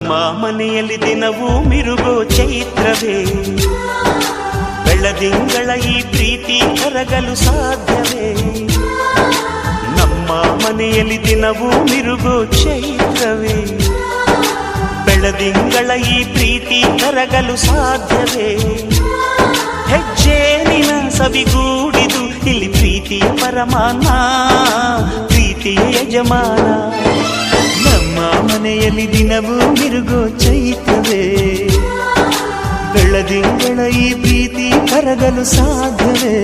ನಮ್ಮ ಮನೆಯಲ್ಲಿ ದಿನವೂ ಮಿರುಗೋ ಚೈತ್ರವೇ, ಬೆಳದಿಂಗಳ ಈ ಪ್ರೀತಿ ಕರಗಲು ಸಾಧ್ಯವೇ? ನಮ್ಮ ಮನೆಯಲ್ಲಿ ದಿನವೂ ಮಿರುಗೋ ಚೈತ್ರವೇ, ಬೆಳದಿಂಗಳ ಈ ಪ್ರೀತಿ ಕರಗಲು ಸಾಧ್ಯವೇ? ಹೆಜ್ಜೇನಿನ ಸವಿಗೂಡಿದು ಇಲ್ಲಿ ಪ್ರೀತಿಯ ಪರಮಾನ, ಪ್ರೀತಿಯ ಯಜಮಾನ. ನಮ್ಮ ಮನೆಯಲ್ಲಿ ದಿನವೂ ಮಿರುಗೋ ಚೈತ್ರವೇ, ಬೆಳದಿಂಗಳ ಈ ಪ್ರೀತಿ ಕರಗಲು ಸಾಧ್ಯವೇ?